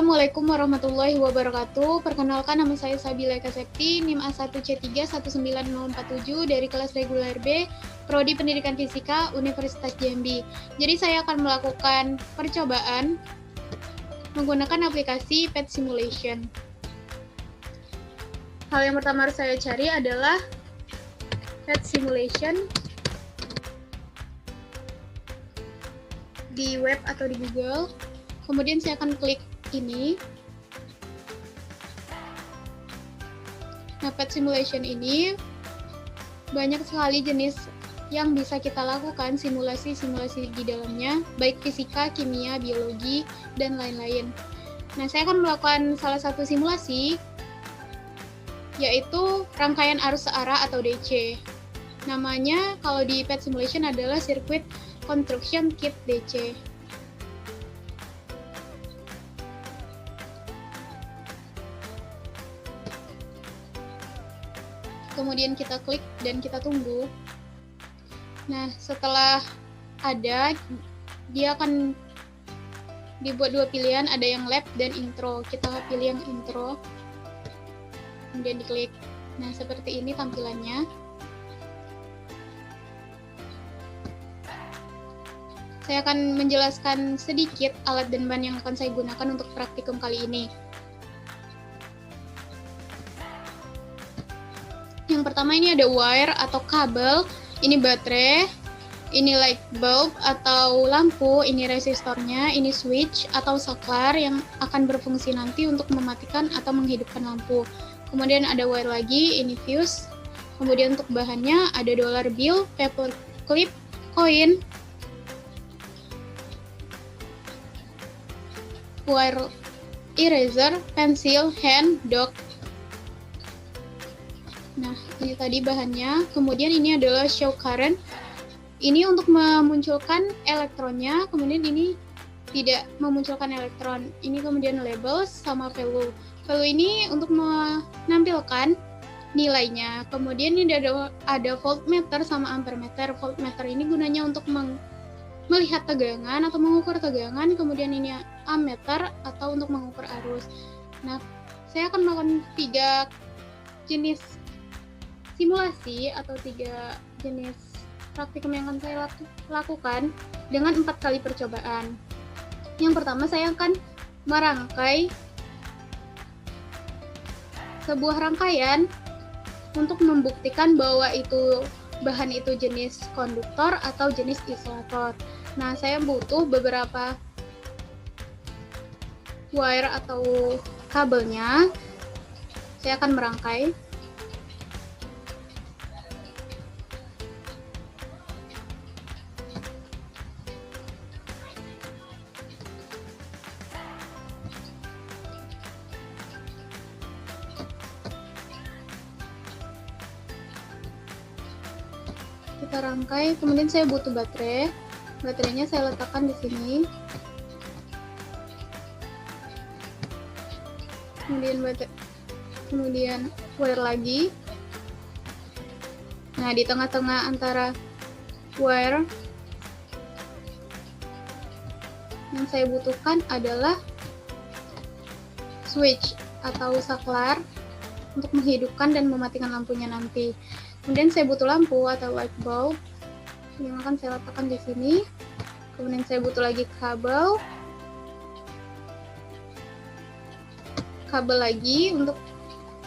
Assalamualaikum warahmatullahi wabarakatuh. Perkenalkan, nama saya Sabila Eka Septi, NIM A1C3-19047 dari kelas reguler B, Prodi Pendidikan Fisika, Universitas Jambi. Jadi saya akan melakukan percobaan menggunakan aplikasi Pet Simulation. Hal yang pertama harus saya cari adalah Pet Simulation di web atau di Google. Kemudian saya akan klik ini. Nah, Pet Simulation ini banyak sekali jenis yang bisa kita lakukan simulasi-simulasi di dalamnya, baik fisika, kimia, biologi, dan lain-lain. Nah, saya akan melakukan salah satu simulasi, yaitu rangkaian arus searah atau DC. Namanya kalau di Pet Simulation adalah Circuit Construction Kit DC. Kemudian kita klik dan kita tunggu. Nah, setelah ada, dia akan dibuat dua pilihan, ada yang lab dan intro. Kita pilih yang intro, kemudian diklik. Nah, seperti ini tampilannya. Saya akan menjelaskan sedikit alat dan bahan yang akan saya gunakan untuk praktikum kali ini. Yang pertama ini ada wire atau kabel, ini baterai, ini light bulb atau lampu, ini resistornya, ini switch atau saklar yang akan berfungsi nanti untuk mematikan atau menghidupkan lampu. Kemudian ada wire lagi, ini fuse. Kemudian untuk bahannya ada dollar bill, paper clip, koin, wire eraser, pensil, hand, dog. Nah, ini tadi bahannya. Kemudian ini adalah show current. Ini untuk memunculkan elektronnya, kemudian ini tidak memunculkan elektron. Ini kemudian labels sama value. Value ini untuk menampilkan nilainya. Kemudian ini ada voltmeter sama ampermeter. Voltmeter ini gunanya untuk melihat tegangan atau mengukur tegangan. Kemudian ini ammeter atau untuk mengukur arus. Nah, saya akan melakukan 3 jenis simulasi atau 3 jenis praktikum yang akan saya lakukan dengan 4 kali percobaan. Yang pertama, saya akan merangkai sebuah rangkaian untuk membuktikan bahwa bahan itu jenis konduktor atau jenis isolator. Nah, saya butuh beberapa wire atau kabelnya. Saya akan merangkai. Kita rangkai, kemudian saya butuh baterai. Baterainya saya letakkan di sini. Kemudian wire lagi. Nah, di tengah-tengah antara wire yang saya butuhkan adalah switch atau saklar untuk menghidupkan dan mematikan lampunya nanti. Kemudian saya butuh lampu atau light bulb yang akan saya letakkan di sini. Kemudian saya butuh lagi kabel lagi untuk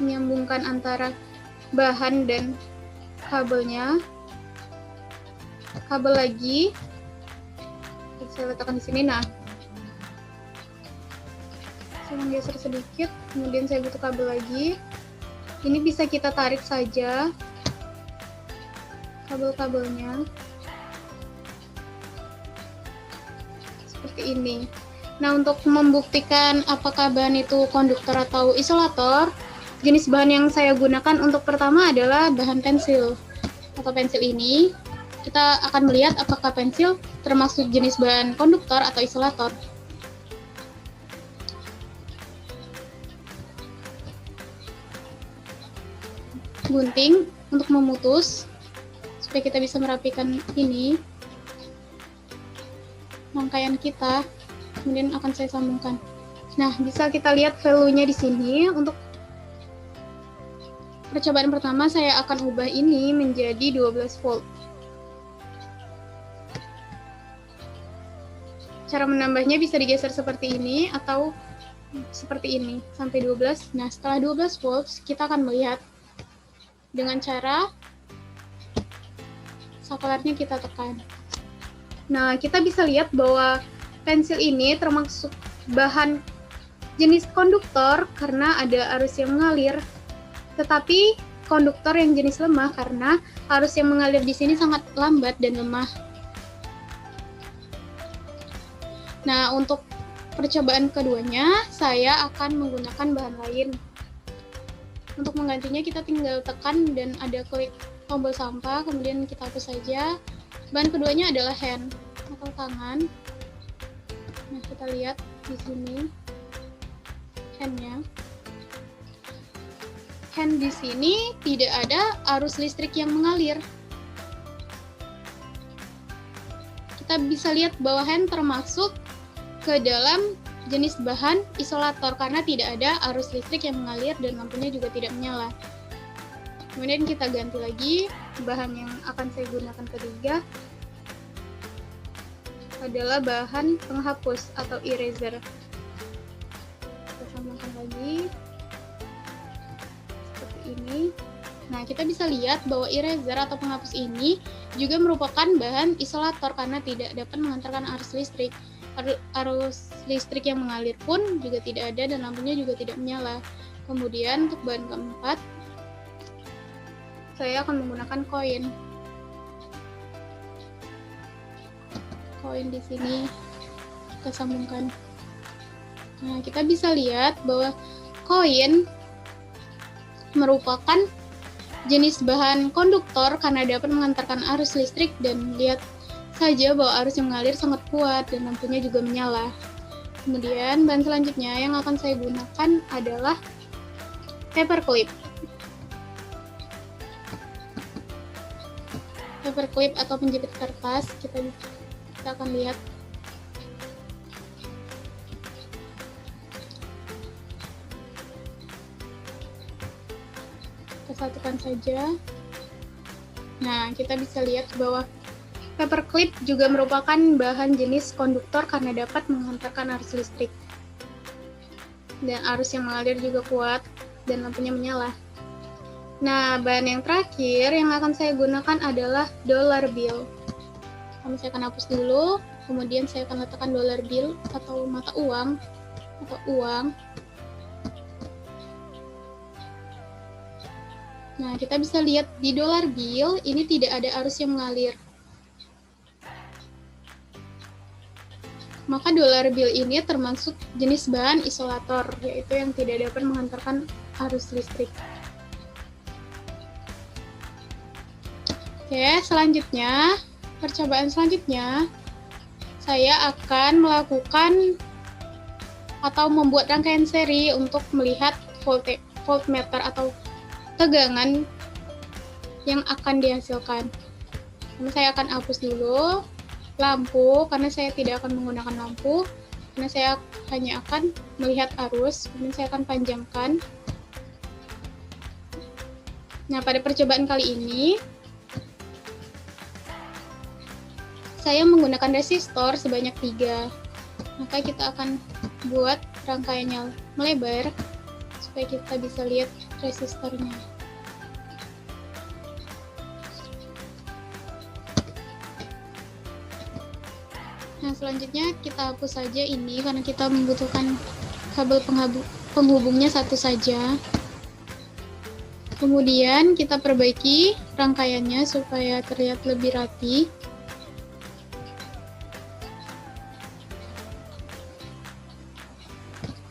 menyambungkan antara bahan dan kabelnya. Kabel lagi saya letakkan di sini. Nah, saya menggeser sedikit. Kemudian saya butuh kabel lagi. Ini bisa kita tarik saja kabel-kabelnya seperti ini. Nah, untuk membuktikan apakah bahan itu konduktor atau isolator, jenis bahan yang saya gunakan untuk pertama adalah bahan pensil atau pensil ini. Kita akan melihat apakah pensil termasuk jenis bahan konduktor atau isolator. Gunting untuk memutus supaya kita bisa merapikan ini rangkaian kita, kemudian akan saya sambungkan Nah, bisa kita lihat value-nya di sini. Untuk percobaan pertama, saya akan ubah ini menjadi 12 volt. Cara menambahnya bisa digeser seperti ini atau seperti ini sampai 12. Nah, setelah 12 volt, kita akan melihat dengan cara saklarnya kita tekan. Nah, kita bisa lihat bahwa pensil ini termasuk bahan jenis konduktor karena ada arus yang mengalir, tetapi konduktor yang jenis lemah karena arus yang mengalir di sini sangat lambat dan lemah. Nah, untuk percobaan keduanya, saya akan menggunakan bahan lain. Untuk menggantinya, kita tinggal tekan dan ada klik tombol sampah, kemudian kita hapus saja. Bahan keduanya adalah hand atau tangan. Nah, kita lihat di sini handnya. Hand di sini tidak ada arus listrik yang mengalir. Kita bisa lihat bahwa hand termasuk ke dalam jenis bahan isolator karena tidak ada arus listrik yang mengalir dan lampunya juga tidak menyala. Kemudian kita ganti lagi bahan yang akan saya gunakan ketiga adalah bahan penghapus atau eraser. Kita sambungkan lagi seperti ini. Nah, kita bisa lihat bahwa eraser atau penghapus ini juga merupakan bahan isolator karena tidak dapat mengantarkan arus listrik. Arus listrik yang mengalir pun juga tidak ada dan lampunya juga tidak menyala. Kemudian untuk bahan keempat, saya akan menggunakan koin. Koin di sini kita sambungkan. Nah, kita bisa lihat bahwa koin merupakan jenis bahan konduktor karena dapat mengantarkan arus listrik dan lihat saja bahwa arus yang mengalir sangat kuat dan lampunya juga menyala. Kemudian bahan selanjutnya yang akan saya gunakan adalah paperclip. Paperclip atau penjepit kertas, kita akan lihat. Kita satukan saja. Nah, kita bisa lihat bahwa paperclip juga merupakan bahan jenis konduktor karena dapat mengantarkan arus listrik. Dan arus yang mengalir juga kuat dan lampunya menyala. Nah, bahan yang terakhir yang akan saya gunakan adalah dollar bill. Saya akan hapus dulu, kemudian saya akan letakkan dollar bill atau mata uang atau uang. Nah, kita bisa lihat di dollar bill ini tidak ada arus yang mengalir. Maka dollar bill ini termasuk jenis bahan isolator, yaitu yang tidak dapat mengantarkan arus listrik. Oke, selanjutnya, percobaan selanjutnya, saya akan melakukan atau membuat rangkaian seri untuk melihat voltmeter atau tegangan yang akan dihasilkan. Saya akan hapus dulu lampu karena saya tidak akan menggunakan lampu karena saya hanya akan melihat arus. Kemudian saya akan panjangkan. Nah, pada percobaan kali ini saya menggunakan resistor sebanyak 3. Maka kita akan buat rangkaiannya melebar supaya kita bisa lihat resistornya. Nah, selanjutnya kita hapus saja ini karena kita membutuhkan kabel penghubungnya satu saja. Kemudian kita perbaiki rangkaiannya supaya terlihat lebih rapi.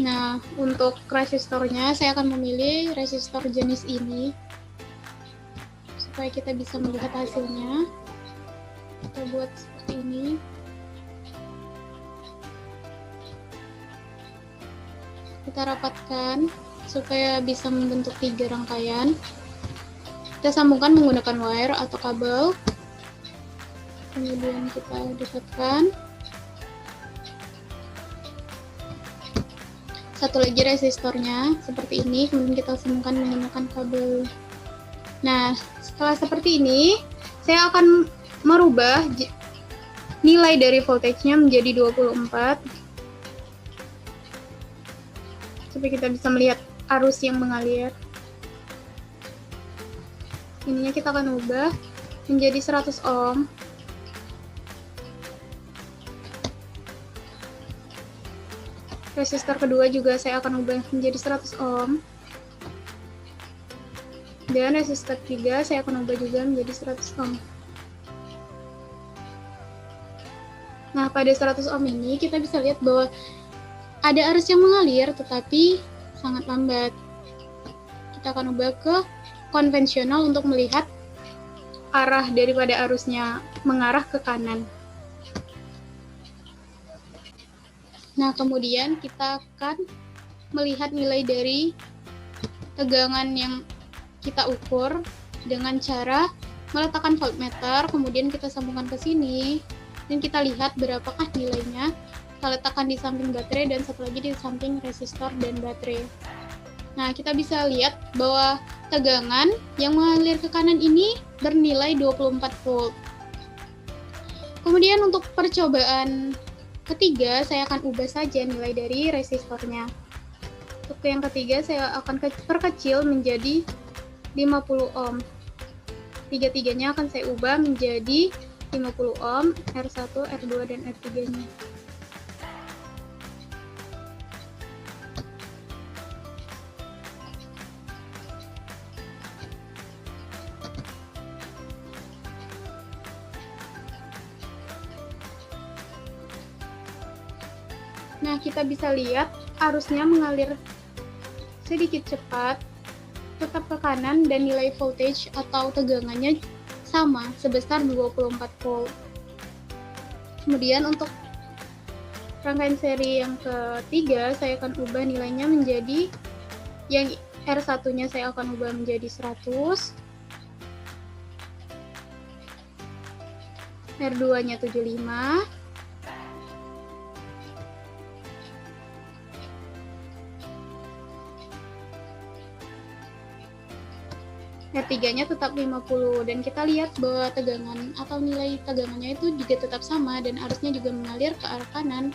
Nah, untuk resistornya saya akan memilih resistor jenis ini supaya kita bisa melihat hasilnya. Kita buat seperti ini. Kita rapatkan supaya bisa membentuk 3 rangkaian. Kita sambungkan menggunakan wire atau kabel. Kemudian kita dekatkan. satu lagi resistornya seperti ini, kemudian kita sambungkan menggunakan kabel. Nah, setelah seperti ini, saya akan merubah nilai dari voltage-nya menjadi 24 supaya kita bisa melihat arus yang mengalir. Ininya kita akan ubah menjadi 100 ohm. Resistor kedua juga saya akan ubah menjadi 100 ohm. Dan resistor 3 saya akan ubah juga menjadi 100 ohm. Nah, pada 100 ohm ini kita bisa lihat bahwa ada arus yang mengalir tetapi sangat lambat. Kita akan ubah ke konvensional untuk melihat arah daripada arusnya mengarah ke kanan. Nah, kemudian kita akan melihat nilai dari tegangan yang kita ukur dengan cara meletakkan voltmeter, kemudian kita sambungkan ke sini, dan kita lihat berapakah nilainya. Kita letakkan di samping baterai dan satu lagi di samping resistor dan baterai. Nah, kita bisa lihat bahwa tegangan yang mengalir ke kanan ini bernilai 24 volt. Kemudian untuk percobaan ketiga, saya akan ubah saja nilai dari resistornya. Untuk yang ketiga, saya akan perkecil menjadi 50 ohm. Tiga-tiganya akan saya ubah menjadi 50 ohm, R1, R2, dan R3-nya. Nah, kita bisa lihat arusnya mengalir sedikit cepat, tetap ke kanan, dan nilai voltage atau tegangannya sama sebesar 24 volt. Kemudian untuk rangkaian seri yang ketiga, saya akan ubah nilainya menjadi, yang R1-nya saya akan ubah menjadi 100, R2-nya 75, R3-nya tetap 50, dan kita lihat bahwa tegangan atau nilai tegangannya itu juga tetap sama dan arusnya juga mengalir ke arah kanan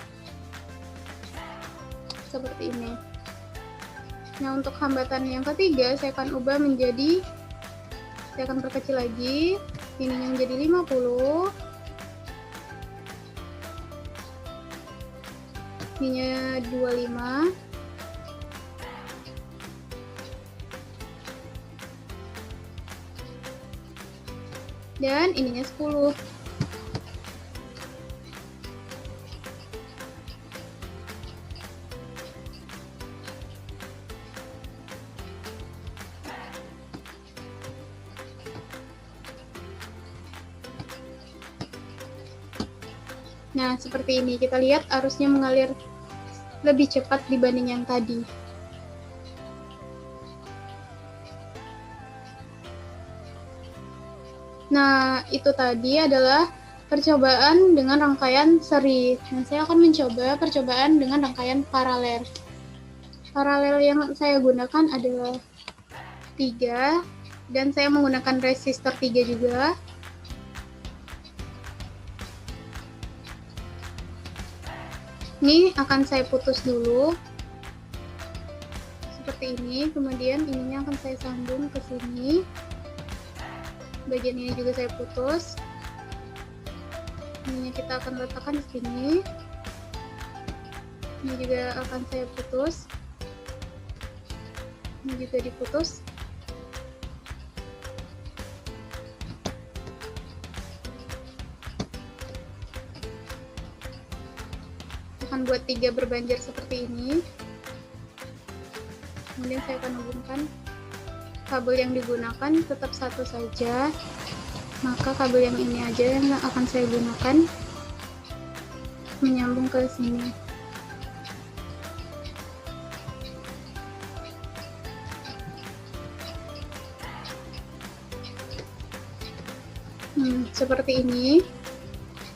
seperti ini. Nah, untuk hambatan yang ketiga saya akan ubah menjadi, saya akan perkecil lagi, ininya menjadi 50, ininya 25, dan ininya 10. Nah, seperti ini. Kita lihat arusnya mengalir lebih cepat dibanding yang tadi. Nah, itu tadi adalah percobaan dengan rangkaian seri. Nah, saya akan mencoba percobaan dengan rangkaian paralel. Paralel yang saya gunakan adalah 3, dan saya menggunakan resistor 3 juga. Ini akan saya putus dulu. Seperti ini, kemudian ininya akan saya sambung ke sini. Bagian ini juga saya putus. Ini kita akan letakkan di sini. Ini juga akan saya putus. Ini juga diputus. Akan buat 3 berbanjar seperti ini. Kemudian saya akan hubungkan kabel yang digunakan tetap satu saja, maka kabel yang ini aja yang akan saya gunakan menyambung ke sini. Seperti ini.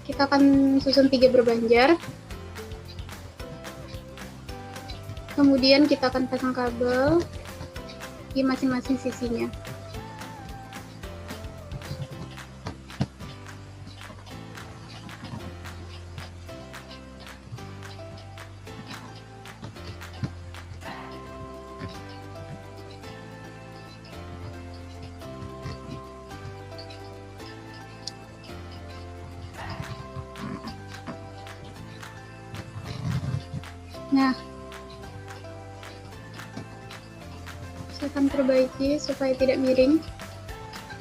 Kita akan susun 3 berbanjar. Kemudian kita akan pasang kabel di masing-masing sisinya. Nah, saya akan perbaiki supaya tidak miring.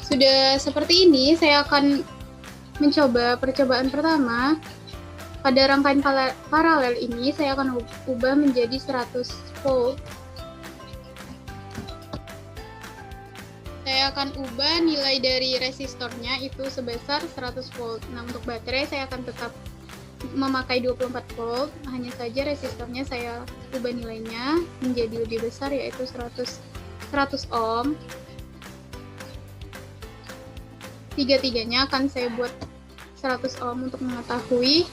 Sudah seperti ini, saya akan mencoba percobaan pertama. Pada rangkaian paralel ini, saya akan ubah menjadi 100 volt. Saya akan ubah nilai dari resistornya itu sebesar 100 volt. Nah, untuk baterai saya akan tetap memakai 24 volt, hanya saja resistornya saya ubah nilainya menjadi lebih besar, yaitu 100 ohm. Tiga-tiganya akan saya buat 100 ohm untuk mengetahui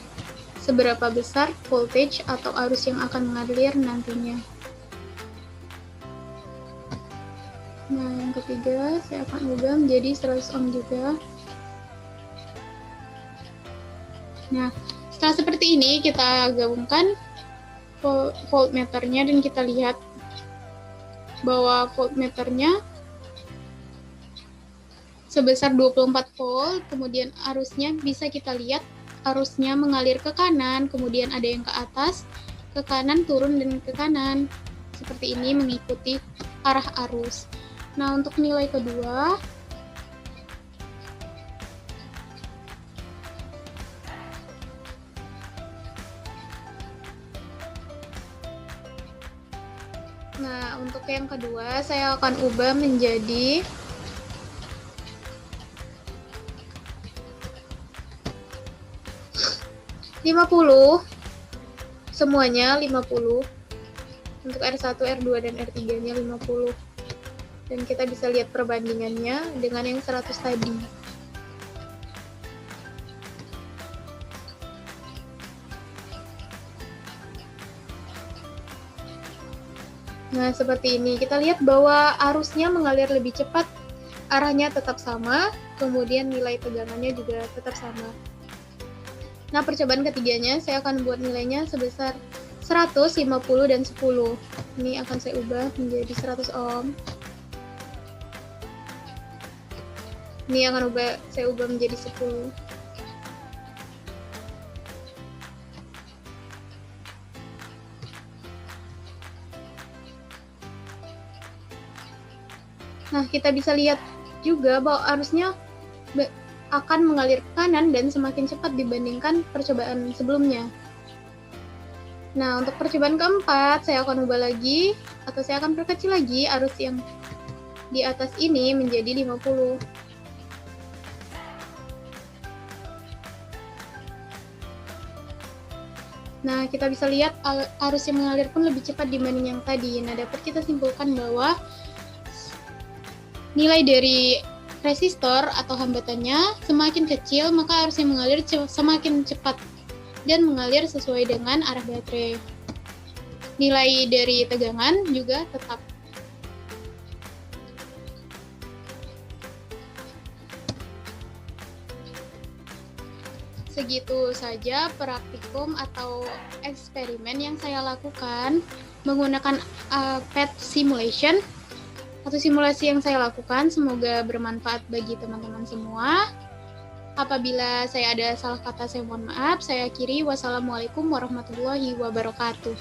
seberapa besar voltage atau arus yang akan mengalir nantinya. Nah, yang ketiga saya akan ubah menjadi 100 ohm juga. Nah, setelah seperti ini, kita gabungkan voltmeternya dan kita lihat bahwa voltmeternya sebesar 24 volt, kemudian arusnya bisa kita lihat arusnya mengalir ke kanan, kemudian ada yang ke atas, ke kanan, turun, dan ke kanan. Seperti ini mengikuti arah arus. Nah, untuk nilai kedua, saya akan ubah menjadi 50. Semuanya 50. Untuk R1, R2, dan R3-nya 50. Dan kita bisa lihat perbandingannya dengan yang 100 tadi. Nah, seperti ini. Kita lihat bahwa arusnya mengalir lebih cepat, arahnya tetap sama, kemudian nilai tegangannya juga tetap sama. Nah, percobaan ketiganya saya akan buat nilainya sebesar 100, 50, dan 10. Ini akan saya ubah menjadi 100 ohm. Ini akan saya ubah menjadi 10. Nah, kita bisa lihat juga bahwa arusnya akan mengalir ke kanan dan semakin cepat dibandingkan percobaan sebelumnya. Nah, untuk percobaan keempat, saya akan ubah lagi, atau saya akan perkecil lagi arus yang di atas ini menjadi 50. Nah, kita bisa lihat arus yang mengalir pun lebih cepat dibanding yang tadi. Nah, dapat kita simpulkan bahwa nilai dari resistor atau hambatannya semakin kecil, maka arus yang mengalir semakin cepat dan mengalir sesuai dengan arah baterai. Nilai dari tegangan juga tetap. Segitu saja praktikum atau eksperimen yang saya lakukan menggunakan PET simulation atau simulasi yang saya lakukan. Semoga bermanfaat bagi teman-teman semua. Apabila saya ada salah kata, saya mohon maaf. Saya akhiri. Wassalamualaikum warahmatullahi wabarakatuh.